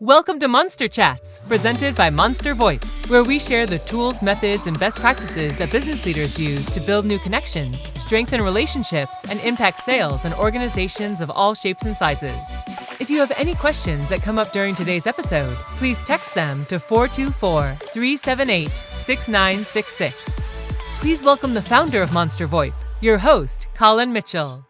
Welcome to Monster Chats, presented by Monster VoIP, where we share the tools, methods, and best practices that business leaders use to build new connections, strengthen relationships, and impact sales in organizations of all shapes and sizes. If you have any questions that come up during today's episode, please text them to 424-378-6966. Please welcome the founder of Monster VoIP, your host, Colin Mitchell.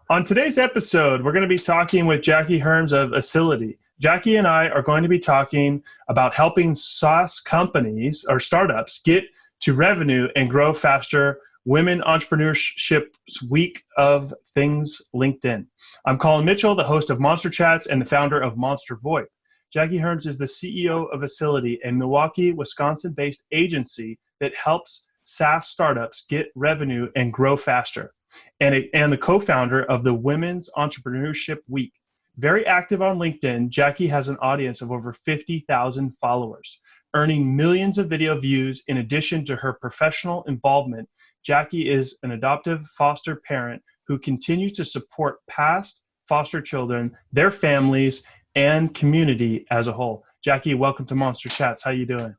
On today's episode, we're going to be talking with Jakie Hermes of Acility. Jakie and I are going to be talking about helping SaaS companies or startups get to revenue and grow faster. Women Entrepreneurship's Week of Things LinkedIn. I'm Colin Mitchell, the host of Monster Chats and the founder of Monster VoIP. Jakie Hermes is the CEO of Acility, a Milwaukee, Wisconsin-based agency that helps SaaS startups get revenue and grow faster, and the co-founder of the Women's Entrepreneurship Week. Very active on LinkedIn, Jakie has an audience of over 50,000 followers, earning millions of video views. In addition to her professional involvement, Jakie is an adoptive foster parent who continues to support past foster children, their families, and community as a whole. Jakie, welcome to Monster Chats. How you doing?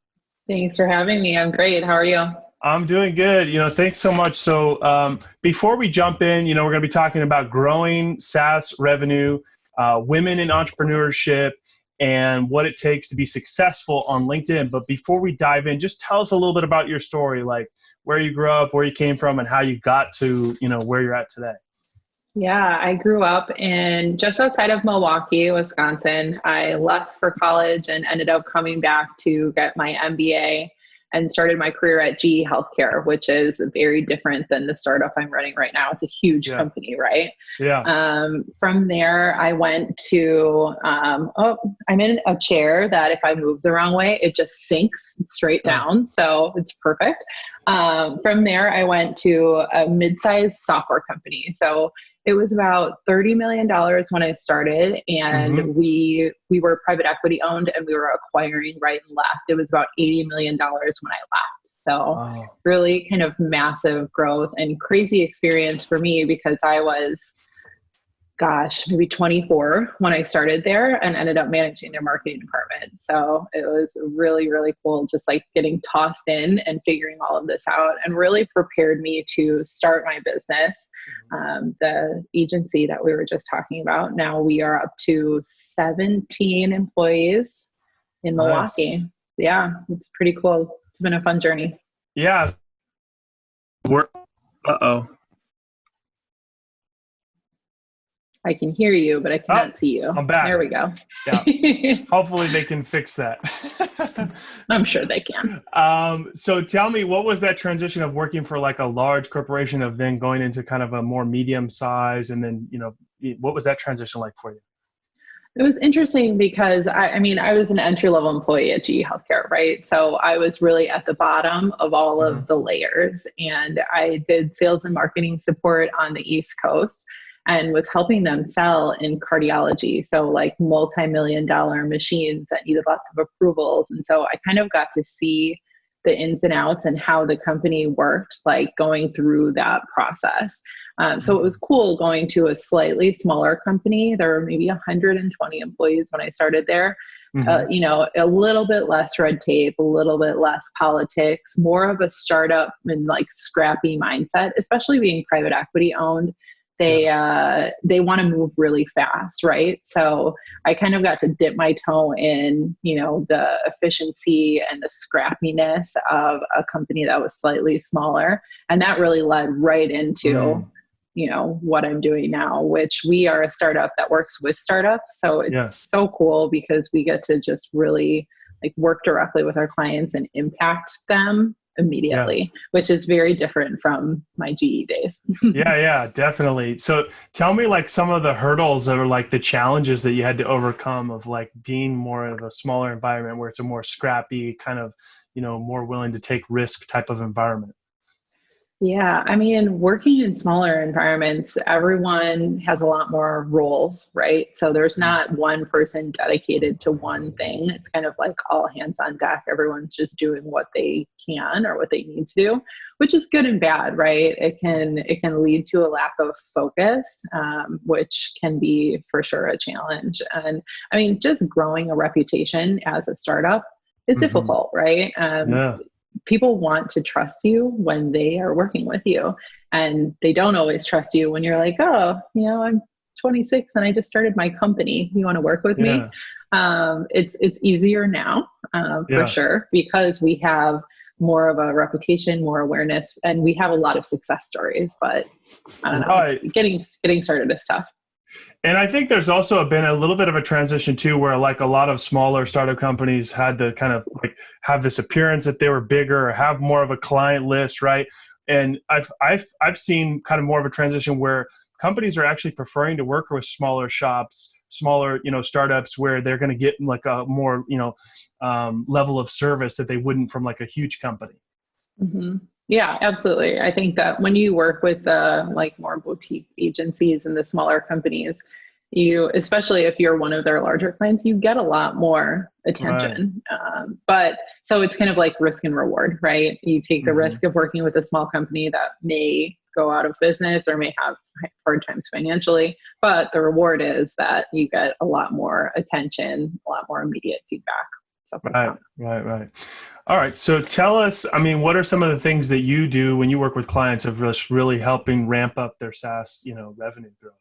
Thanks for having me. I'm great. How are you? I'm doing good. Thanks so much. So before we jump in, we're going to be talking about growing SaaS revenue, women in entrepreneurship, and what it takes to be successful on LinkedIn. But before we dive in, just tell us a little bit about your story, like where you grew up, where you came from, and how you got to, where you're at today. Yeah, I grew up in just outside of Milwaukee, Wisconsin. I left for college and ended up coming back to get my MBA and started my career at GE Healthcare, which is very different than the startup I'm running right now. It's a huge company, right? Yeah. From there, I went to, I'm in a chair that if I move the wrong way, it just sinks straight down. So it's perfect. From there, I went to a mid-sized software company. So it was about $30 million when I started, and we were private equity owned, and we were acquiring right and left. It was about $80 million when I left. So really kind of massive growth and crazy experience for me, because I was, maybe 24 when I started there and ended up managing their marketing department. So it was really, really cool, just like getting tossed in and figuring all of this out, and really prepared me to start my business. The agency that we were just talking about, now we are up to 17 employees in Milwaukee. Nice. Yeah, it's pretty cool. It's been a fun journey. Yeah. I can hear you, but I cannot see you. I'm back. There we go. Yeah. Hopefully they can fix that. I'm sure they can. So tell me, what was that transition of working for like a large corporation of then going into kind of a more medium size? And then, what was that transition like for you? It was interesting because I was an entry-level employee at GE Healthcare, right? So I was really at the bottom of all of the layers, and I did sales and marketing support on the East Coast and was helping them sell in cardiology. So like multi-million-dollar machines that needed lots of approvals. And so I kind of got to see the ins and outs and how the company worked, like going through that process. So it was cool going to a slightly smaller company. There were maybe 120 employees when I started there. A little bit less red tape, a little bit less politics, more of a startup and like scrappy mindset, especially being private equity owned. They want to move really fast, right? So I kind of got to dip my toe in, the efficiency and the scrappiness of a company that was slightly smaller. And that really led right into, what I'm doing now, which we are a startup that works with startups. So it's so cool because we get to just really like work directly with our clients and impact them immediately, which is very different from my GE days. Yeah, definitely. So tell me like some of the hurdles or like the challenges that you had to overcome of like being more of a smaller environment where it's a more scrappy kind of, more willing to take risk type of environment. Yeah, I mean, working in smaller environments, everyone has a lot more roles, right? So there's not one person dedicated to one thing. It's kind of like all hands on deck. Everyone's just doing what they can or what they need to do, which is good and bad, right? It can lead to a lack of focus, which can be for sure a challenge. And I mean, just growing a reputation as a startup is difficult, right? Yeah. People want to trust you when they are working with you, and they don't always trust you when you're like, oh, I'm 26 and I just started my company, you want to work with me? Yeah. It's easier now, for Yeah. sure, because we have more of a reputation, more awareness, and we have a lot of success stories. But I don't know, Right. getting started is tough. And I think there's also been a little bit of a transition too, where like a lot of smaller startup companies had to kind of like have this appearance that they were bigger or have more of a client list, right? And I've seen kind of more of a transition where companies are actually preferring to work with smaller shops, smaller, startups, where they're going to get like a more, level of service that they wouldn't from like a huge company. hmm Yeah, absolutely. I think that when you work with like more boutique agencies and the smaller companies, especially if you're one of their larger clients, you get a lot more Right. attention. But so it's kind of like risk and reward, right? You take the Hmm. risk of working with a small company that may go out of business or may have hard times financially, but the reward is that you get a lot more attention, a lot more immediate feedback, stuff like Right, that. right, right. All right. So tell us, I mean, what are some of the things that you do when you work with clients of just really helping ramp up their SaaS, revenue growth?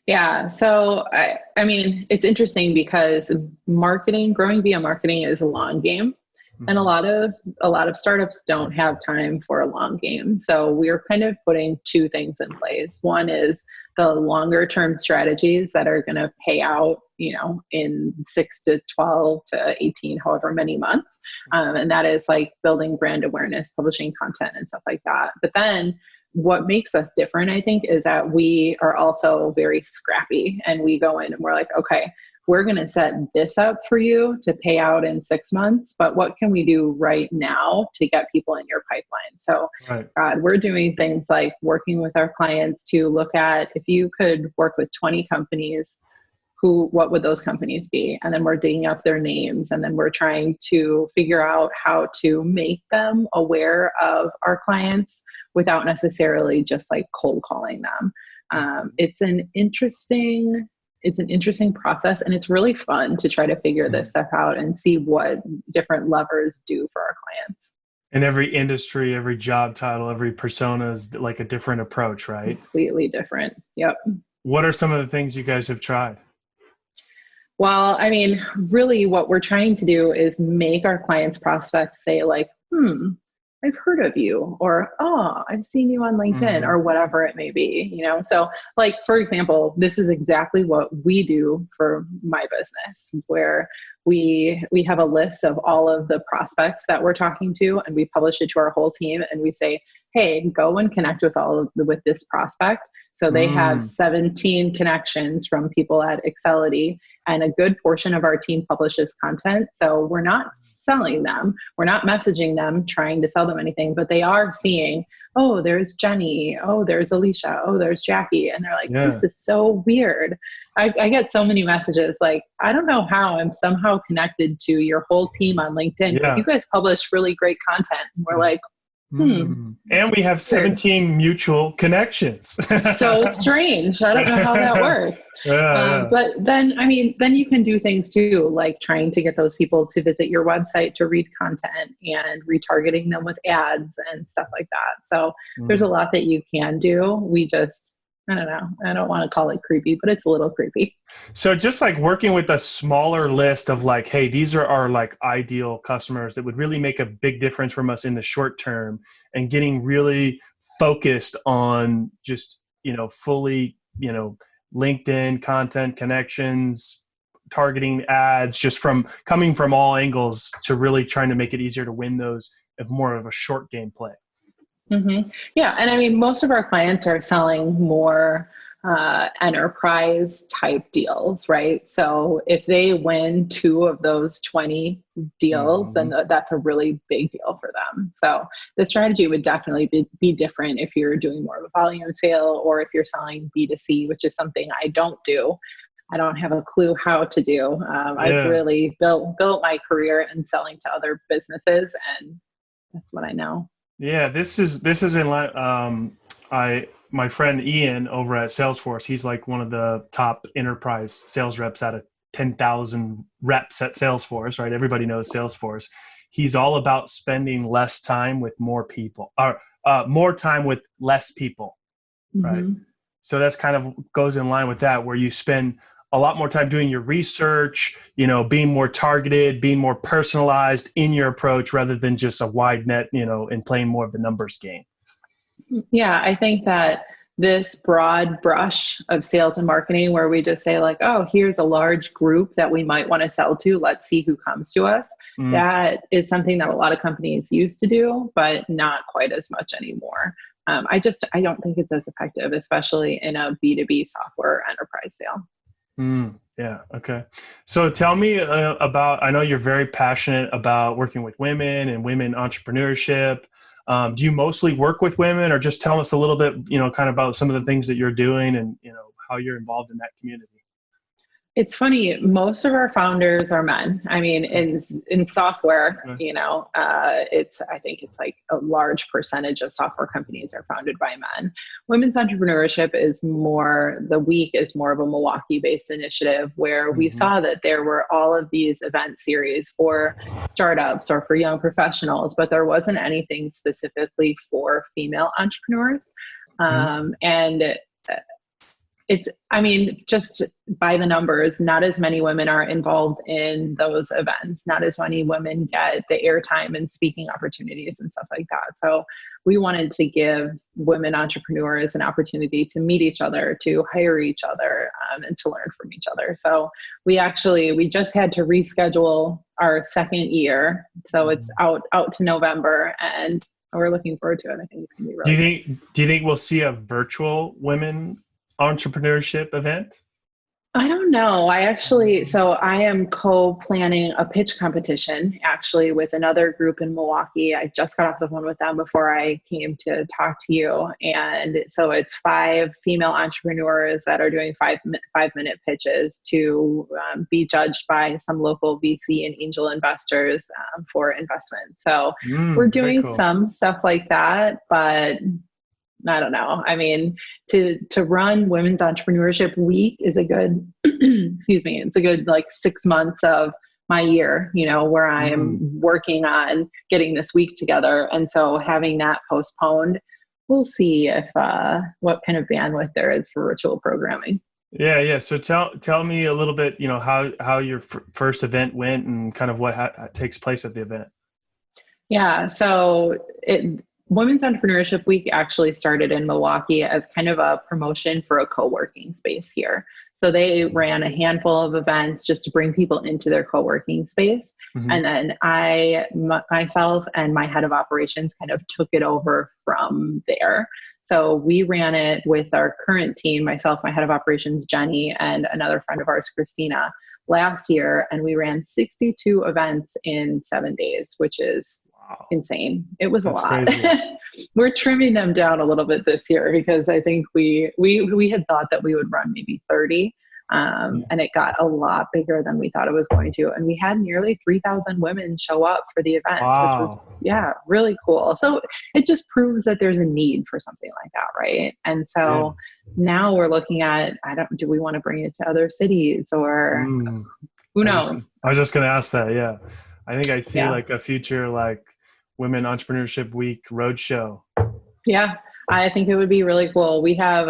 Yeah. So I mean, it's interesting because growing via marketing is a long game. And a Hmm. lot of a lot of startups don't have time for a long game. So we're kind of putting two things in place. One is the longer term strategies that are going to pay out, in 6 to 12 to 18, however many months. And that is like building brand awareness, publishing content and stuff like that. But then what makes us different, I think, is that we are also very scrappy, and we go in and we're like, okay, we're going to set this up for you to pay out in 6 months, but what can we do right now to get people in your pipeline? So Right. we're doing things like working with our clients to look at, if you could work with 20 companies, what would those companies be? And then we're digging up their names, and then we're trying to figure out how to make them aware of our clients without necessarily just like cold calling them. It's an interesting process, and it's really fun to try to figure this stuff out and see what different levers do for our clients. And every industry, every job title, every persona is like a different approach, right? Completely different. Yep. What are some of the things you guys have tried? Well, I mean, really what we're trying to do is make our clients' prospects say like, I've heard of you, or, oh, I've seen you on LinkedIn, Hmm. or whatever it may be. So like, for example, this is exactly what we do for my business, where we have a list of all of the prospects that we're talking to, and we publish it to our whole team, and we say, hey, go and connect with this prospect. So they have Mm. 17 connections from people at Excelity, and a good portion of our team publishes content. So we're not selling them, we're not messaging them trying to sell them anything, but they are seeing, oh, there's Jenny, oh, there's Alicia, oh, there's Jackie, and they're like, this Yeah. is so weird. I get so many messages like, I don't know how I'm somehow connected to your whole team on LinkedIn, but you Yeah. guys publish really great content. And we're like, Mm. And we have weird. 17 mutual connections. So strange. I don't know how that Yeah, works. yeah. But then, I mean, then you can do things too, like trying to get those people to visit your website to read content, and retargeting them with ads and stuff like that. So there's a Mm. lot that you can do. I don't know. I don't want to call it creepy, but it's a little creepy. So just like working with a smaller list of like, hey, these are our like ideal customers that would really make a big difference from us in the short term, and getting really focused on just, fully, LinkedIn content connections, targeting ads, just from coming from all angles to really trying to make it easier to win those of more of a short game play. Yeah. And I mean, most of our clients are selling more enterprise type deals, right? So if they win 2 of those 20 deals, then that's a really big deal for them. So the strategy would definitely be different if you're doing more of a volume sale or if you're selling B2C, which is something I don't do. I don't have a clue how to do. I've really built my career in selling to other businesses, and that's what I know. Yeah, this is in line. My friend Ian over at Salesforce, he's like one of the top enterprise sales reps out of 10,000 reps at Salesforce, right? Everybody knows Salesforce. He's all about spending less time with more people, or more time with less people, right? So that's kind of goes in line with that, where you spend a lot more time doing your research, being more targeted, being more personalized in your approach rather than just a wide net, and playing more of the numbers game. Yeah, I think that this broad brush of sales and marketing where we just say like, oh, here's a large group that we might want to sell to. Let's see who comes to us. That is something that a lot of companies used to do, but not quite as much anymore. I don't think it's as effective, especially in a B2B software enterprise sale. Yeah. Okay. So tell me about, I know you're very passionate about working with women and women entrepreneurship. Do you mostly work with women, or just tell us a little bit, kind of about some of the things that you're doing and, how you're involved in that community? It's funny. Most of our founders are men. I mean, in software, I think it's like a large percentage of software companies are founded by men. Women's entrepreneurship is more of a Milwaukee-based initiative where we saw that there were all of these event series for startups or for young professionals, but there wasn't anything specifically for female entrepreneurs. And just by the numbers, not as many women are involved in those events. Not as many women get the airtime and speaking opportunities and stuff like that. So we wanted to give women entrepreneurs an opportunity to meet each other, to hire each other, and to learn from each other. So we just had to reschedule our second year. So it's out to November, and we're looking forward to it. I think it's going to be really good. Do you think we'll see a virtual women entrepreneurship event? I don't know. I am co-planning a pitch competition actually with another group in Milwaukee. I just got off the phone with them before I came to talk to you. And so it's 5 female entrepreneurs that are doing 5-minute pitches to be judged by some local VC and angel investors for investment. So we're doing some stuff like that, but I don't know. I mean, to run Women's Entrepreneurship Week is a good, it's a good like 6 months of my year, where I'm working on getting this week together. And so having that postponed, we'll see if what kind of bandwidth there is for virtual programming. Yeah. So tell me a little bit, how your first event went and kind of what takes place at the event. Yeah. So Women's Entrepreneurship Week actually started in Milwaukee as kind of a promotion for a co-working space here. So they ran a handful of events just to bring people into their co-working space. And then myself and my head of operations kind of took it over from there. So we ran it with our current team, myself, my head of operations, Jenny, and another friend of ours, Christina, last year. And we ran 62 events in 7 days, which is insane. It was a lot. We're trimming them down a little bit this year because I think we had thought that we would run maybe 30, and it got a lot bigger than we thought it was going to. And we had nearly 3,000 women show up for the events, which was really cool. So it just proves that there's a need for something like that, right? And so now we're looking at, do we want to bring it to other cities or who knows? I was just going to ask that. Yeah. I think I see like a future like Women Entrepreneurship Week roadshow. Yeah, I think it would be really cool. We had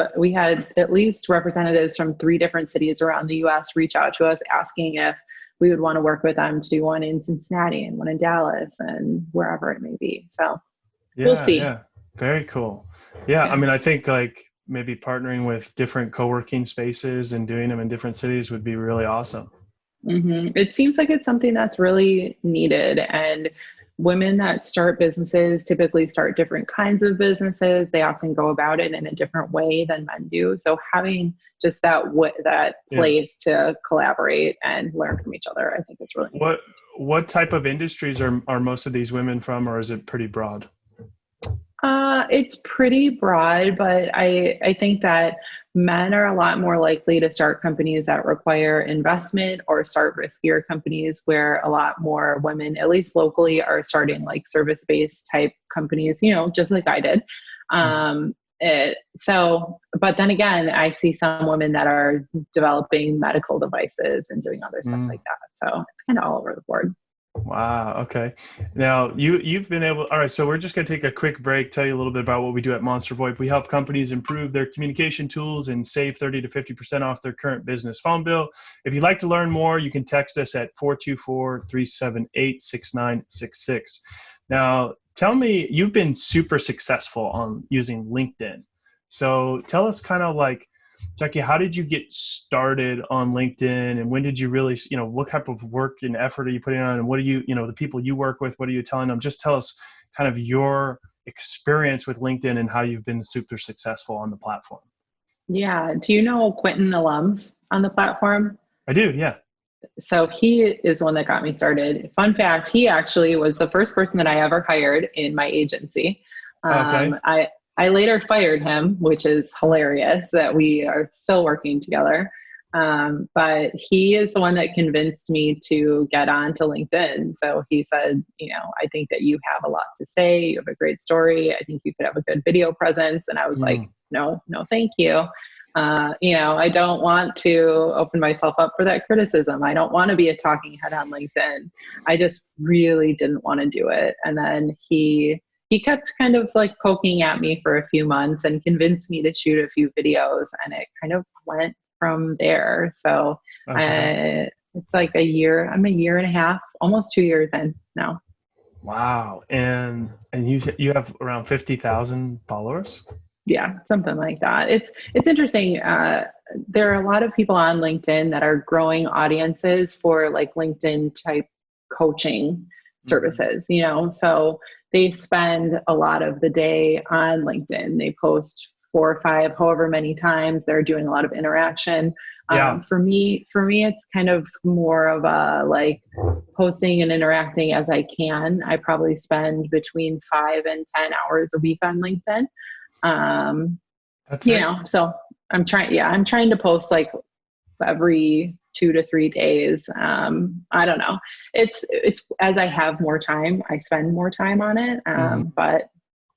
at least representatives from 3 different cities around the U.S. reach out to us asking if we would want to work with them to do one in Cincinnati and one in Dallas and wherever it may be. So we'll see. Yeah, very cool. Yeah, I mean, I think like maybe partnering with different co-working spaces and doing them in different cities would be really awesome. It seems like it's something that's really needed. And women that start businesses typically start different kinds of businesses. They often go about it in a different way than men do. So having just that place to collaborate and learn from each other, I think is really important. What type of industries are most of these women from, or is it pretty broad? It's pretty broad, but I think that men are a lot more likely to start companies that require investment or start riskier companies where a lot more women, at least locally, are starting like service-based type companies, just like I did. But then again, I see some women that are developing medical devices and doing other stuff like that. So it's kind of all over the board. Wow. Okay. Now you've been able. All right. So we're just going to take a quick break, tell you a little bit about what we do at Monster VoIP. We help companies improve their communication tools and save 30 to 50% off their current business phone bill. If you'd like to learn more, you can text us at 424-378-6966. Now, tell me, you've been super successful on using LinkedIn. So tell us kind of like, Jakie, how did you get started on LinkedIn, and when did you really, what type of work and effort are you putting on, and what are you, the people you work with, what are you telling them? Just tell us kind of your experience with LinkedIn and how you've been super successful on the platform. Yeah. Do you know Quentin Alums on the platform? I do. Yeah. So he is the one that got me started. Fun fact, he actually was the first person that I ever hired in my agency. Okay. I later fired him, which is hilarious that we are still working together. But he is the one that convinced me to get onto LinkedIn. So he said, I think that you have a lot to say. You have a great story. I think you could have a good video presence. And I was like, no, thank you. I don't want to open myself up for that criticism. I don't want to be a talking head on LinkedIn. I just really didn't want to do it. And then he kept kind of like poking at me for a few months and convinced me to shoot a few videos, and it kind of went from there. So it's like a year. I'm a year and a half, almost 2 years in now. Wow. And you have around 50,000 followers? Yeah, something like that. It's interesting. There are a lot of people on LinkedIn that are growing audiences for like LinkedIn type coaching services, so they spend a lot of the day on LinkedIn. They post 4 or 5, however many times. They're doing a lot of interaction. For me, it's kind of more of a like posting and interacting as I can. I probably spend between 5 and 10 hours a week on LinkedIn. So I'm trying to post like every 2 to 3 days. I don't know. It's as I have more time, I spend more time on it. But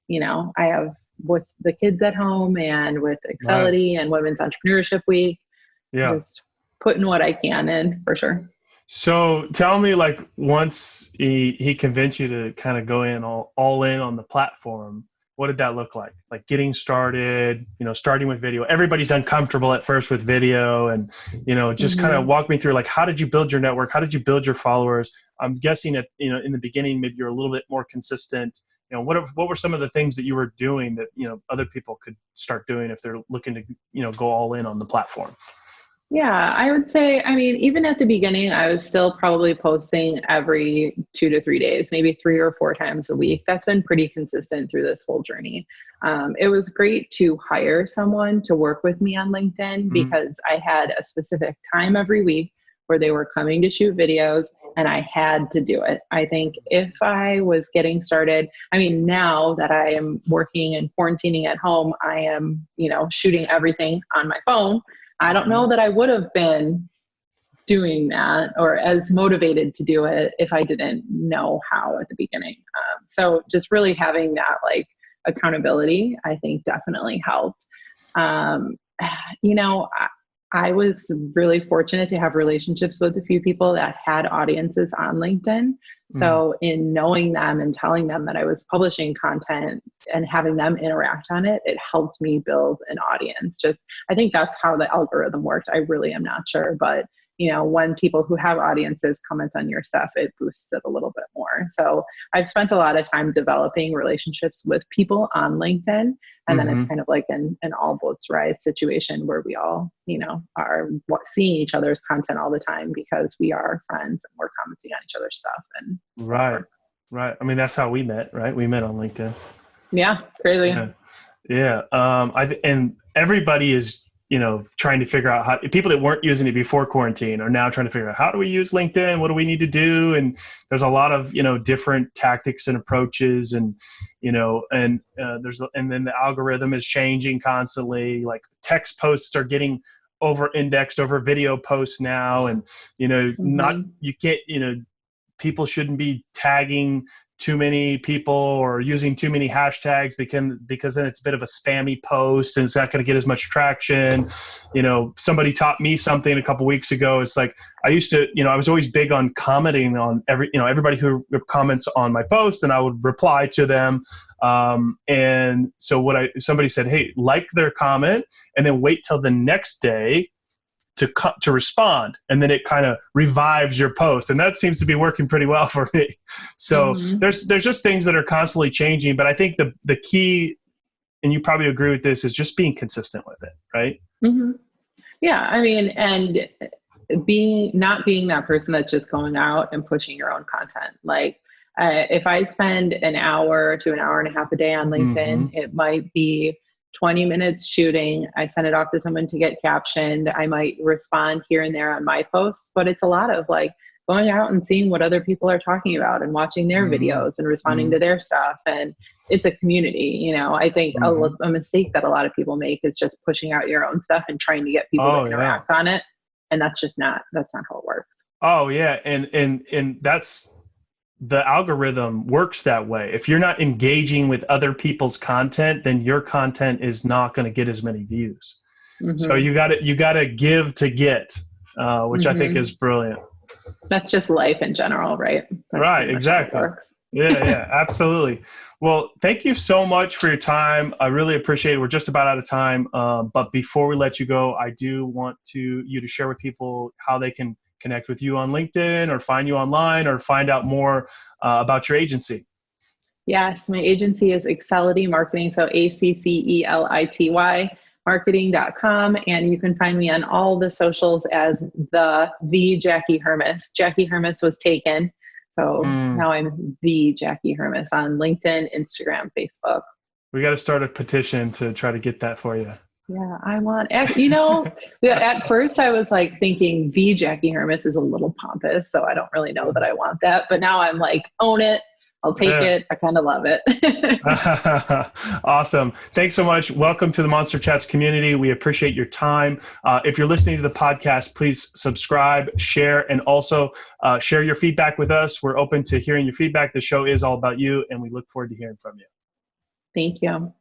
I have, with the kids at home and with Excelity and Women's Entrepreneurship Week, just putting what I can in for sure. So tell me, like, once he convinced you to kind of go in all in on the platform, what did that look like? Like getting started, starting with video. Everybody's uncomfortable at first with video, and, just kind of walk me through, like, how did you build your network? How did you build your followers? I'm guessing that, in the beginning, maybe you're a little bit more consistent. What were some of the things that you were doing that, other people could start doing if they're looking to, go all in on the platform? Yeah, I would say, even at the beginning, I was still probably posting every 2 to 3 days, maybe 3 or 4 times a week. That's been pretty consistent through this whole journey. It was great to hire someone to work with me on LinkedIn because I had a specific time every week where they were coming to shoot videos, and I had to do it. I think if I was getting started, now that I am working and quarantining at home, I am, shooting everything on my phone. I don't know that I would have been doing that or as motivated to do it if I didn't know how at the beginning. So just really having that like accountability, I think definitely helped. I was really fortunate to have relationships with a few people that had audiences on LinkedIn. So in knowing them and telling them that I was publishing content and having them interact on it, it helped me build an audience. I think that's how the algorithm worked. I really am not sure, but when people who have audiences comment on your stuff, it boosts it a little bit more. So I've spent a lot of time developing relationships with people on LinkedIn. And then it's kind of like an all boats rise situation where we all, are seeing each other's content all the time because we are friends and we're commenting on each other's stuff. And right. Right. I mean, that's how we met, right? We met on LinkedIn. Yeah, crazy. Yeah. Yeah. And everybody is, trying to figure out how, people that weren't using it before quarantine are now trying to figure out, how do we use LinkedIn? What do we need to do? And there's a lot of, different tactics and approaches, and, and then the algorithm is changing constantly. Like text posts are getting over indexed over video posts now. And, you can't, people shouldn't be tagging too many people or using too many hashtags, because then it's a bit of a spammy post and it's not going to get as much traction. Somebody taught me something a couple weeks ago. It's like, I used to, I was always big on commenting on everybody who comments on my post, and I would reply to them. And so somebody said, hey, like their comment and then wait till the next day to respond, and then it kind of revives your post, and that seems to be working pretty well for me. So there's just things that are constantly changing, but I think the key, and you probably agree with this, is just being consistent with it, right? Mm-hmm. Yeah, I mean, and not being that person that's just going out and pushing your own content. Like if I spend an hour to an hour and a half a day on LinkedIn, it might be 20 minutes shooting. I send it off to someone to get captioned. I might respond here and there on my posts, but it's a lot of like going out and seeing what other people are talking about and watching their videos and responding to their stuff. And it's a community. I think a mistake that a lot of people make is just pushing out your own stuff and trying to get people to interact on it. And that's not how it works. Oh yeah. And that's, the algorithm works that way. If you're not engaging with other people's content, then your content is not going to get as many views. So you got to give to get, which I think is brilliant. That's just life in general, right? That's right. Exactly. Yeah, absolutely. Well, thank you so much for your time. I really appreciate it. We're just about out of time. But before we let you go, I do want you to share with people how they can connect with you on LinkedIn or find you online or find out more about your agency. Yes, my agency is Accelity Marketing, so ACCELITY marketing.com, and you can find me on all the socials as the Jakie Hermes. Jakie Hermes was taken, so now I'm the Jakie Hermes on LinkedIn, Instagram, Facebook. We got to start a petition to try to get that for you. Yeah, I want, at first I was like thinking the Jakie Hermes is a little pompous, so I don't really know that I want that. But now I'm like, own it. I'll take it. I kind of love it. Awesome. Thanks so much. Welcome to the Monster Chats community. We appreciate your time. If you're listening to the podcast, please subscribe, share, and also share your feedback with us. We're open to hearing your feedback. The show is all about you, and we look forward to hearing from you. Thank you.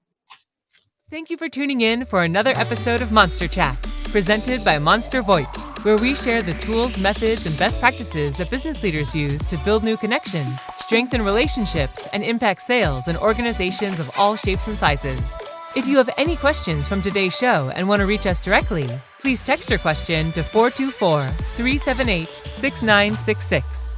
Thank you for tuning in for another episode of Monster Chats, presented by Monster VoIP, where we share the tools, methods, and best practices that business leaders use to build new connections, strengthen relationships, and impact sales in organizations of all shapes and sizes. If you have any questions from today's show and want to reach us directly, please text your question to 424-378-6966.